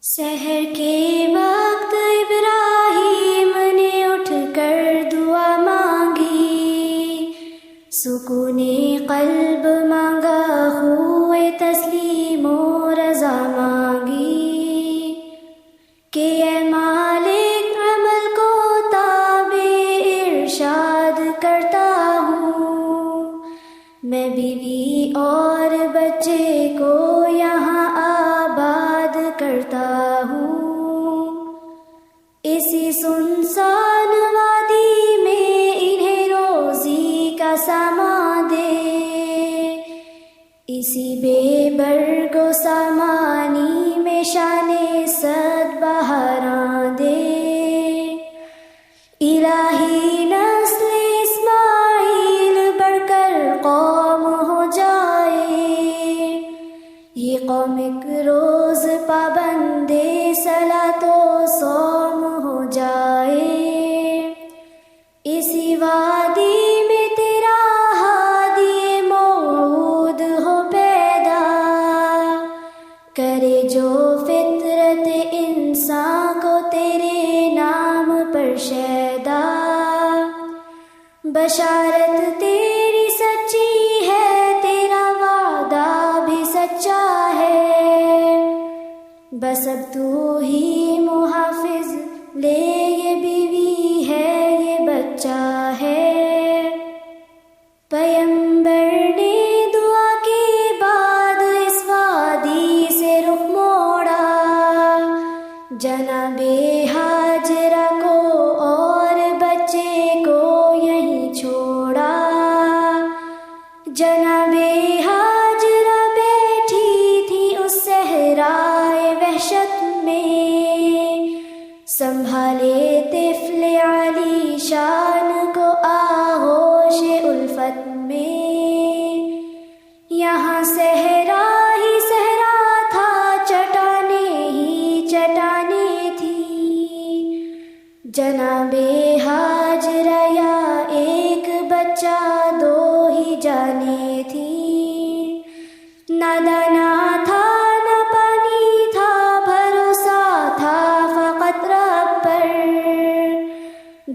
سحر کے وقت ابراہیم نے اٹھ کر دعا مانگی، سکون قلب مانگا، ہوئے تسلیم و رضا مانگی کہ اے مالک عمل کو تابع ارشاد کرتا ہوں، میں بیوی اور بچے کو یہاں آباد کرتا ہوں، اسی سنسان وادی میں انہیں روزی کا سامان دے، اسی بے برگ و سامانی میں شان صد بہاراں دے، الہی نسل اسماعیل بڑھ کر قوم ہو جائے، یہ قوم ایک روز پابند صلاۃ و صوم ہو جائے، اسی وادی میں تیرا ہادی موعود ہو پیدا، کرے جو فطرت انسان کو تیرے نام پر شیدا، بشارت تیری سچی ہے، تیرا وعدہ بھی سچا ہے، بس اب تو ہی محافظ لے، یہ بیوی ہے یہ بچہ ہے۔ پیغمبر نے دعا کے بعد اس وادی سے رخ موڑا، جناب ہاجرہ کو اور بچے کو یہیں چھوڑا، جناب ہاجرہ بیٹھی تھی اس صحرائے وحشت میں، سنبھالے طفل علی شان کو آغوش الفت میں، یہاں صحرا ہی صحرا تھا، چٹانیں ہی چٹانیں تھی، جناب ہاجرہ یا ایک بچہ دو ہی جانیں تھی، نہ دانا تھا نہ پانی تھا، بھروسہ تھا فقط رب پر،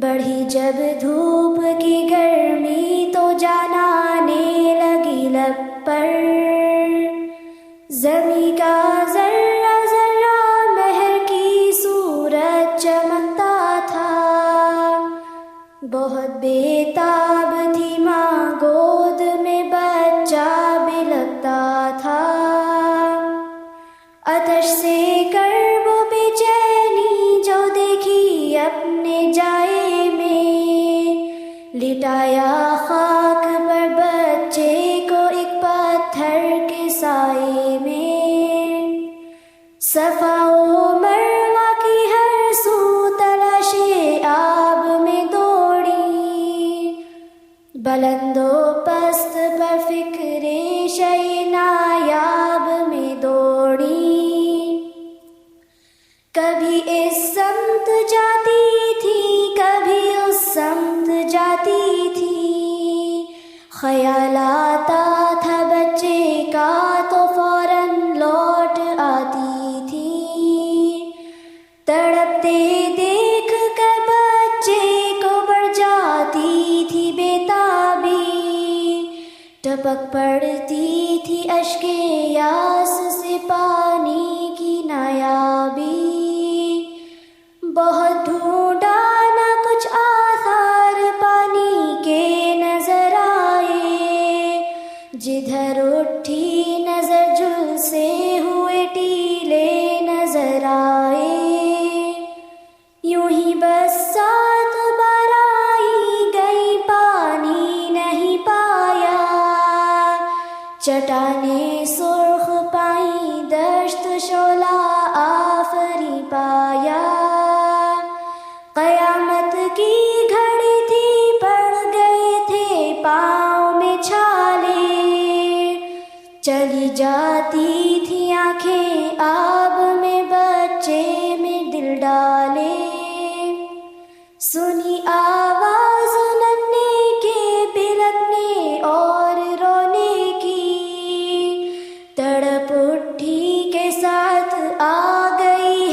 بڑھی جب دھوپ کی گرمی تو جان آنے لگی لب پر، زمیں کا ذرہ ذرہ مہر کی صورت چمکتا تھا، بہت بے تاب تھی ماں، گود میں بچہ بھی لگتا تھا، آتش سے کرب و بے چینی جو دیکھی اپنے جائے میں، لٹایا خاک پر بچے کو ایک پتھر کے سائے میں، صفا و مروہ کی ہر سو تلاش آب میں دوڑی، بلند و پست پر فکر شے نایاب میں دوڑی، کبھی اس سمت جاتی تھی کبھی اس سمت جاتی تھی، خیال آتا تھا بچے کا تو فوراً لوٹ آتی تھی، تڑپتے دیکھ کر بچے کو بڑھ جاتی تھی بے تابی، ٹپک پڑتی تھی اشک یاس سے پانی کی نایابی، بہت ڈھونڈا نہ کچھ آثار پانی کے نظر آئے، جدھر اٹھی نظر جل سے ہوئے ٹیلے نظر آئے، یوں ہی بس 7 بار آئی گئی پانی نہیں پایا، چٹانیں سرخ پائیں دشت شعلہ آفری پایا، قیامت کی گھڑی تھی پڑ گئے تھے پاؤں میں چھالے، چلی جاتی تھی آنکھیں آب میں بچے میں دل ڈالے، سنی آواز ننے کے بلکنے اور رونے کی، تڑپ اٹھی کے ساتھ آ گئی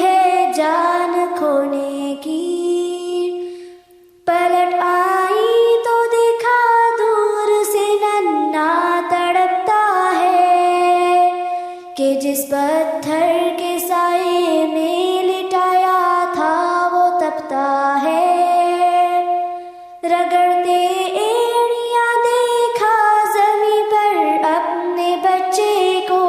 کہ جس پتھر کے سائے میں لٹایا تھا وہ تپتا ہے، رگڑتے ایڑیاں دیکھا زمیں پر اپنے بچے کو،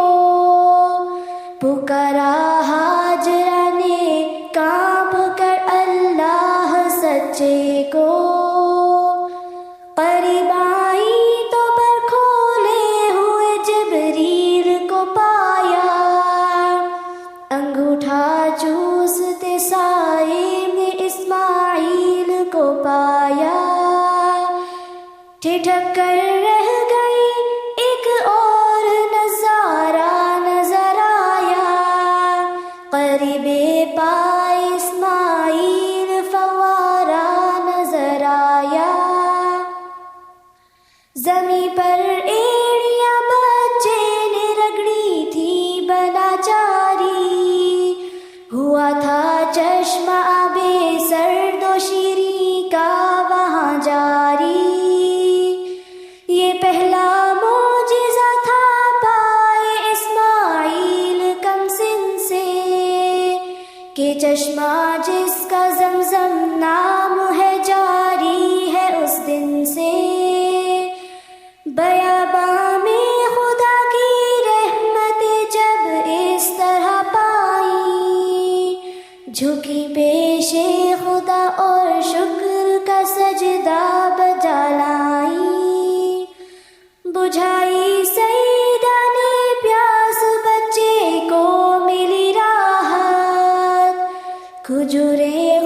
پکارا ہاجرہ نے کانپ کر اللہ سچے کو، قریب آئی تو پر کھولے ہوئے جبریل کو پایا، انگوٹھا چوستے سائے میں اسماعیل کو پایا، ٹھٹک کر رہ گئی ایک اور نظارہ نظر آیا، قریب پائے اسماعیل فوارہ نظر آیا، زمیں پر ایڑیاں بچے نے رگڑی تھی بلا جاری، ہوا تھا چشمہ آبے سرد و شیریں کا وہاں جاری، یہ پہلا معجزہ تھا پائے اسماعیل کم سن سے، کہ چشمہ جس کا زمزم نام ہے جاری ہے اس دن سے، بیاباں میں خدا کی رحمتیں جب اس طرح پائی، جھکی پیش خدا اور شکر کا سجدہ بجا لائی، بجھائی سیدہ نے پیاس بچے کو ملی راحت، کھجوریں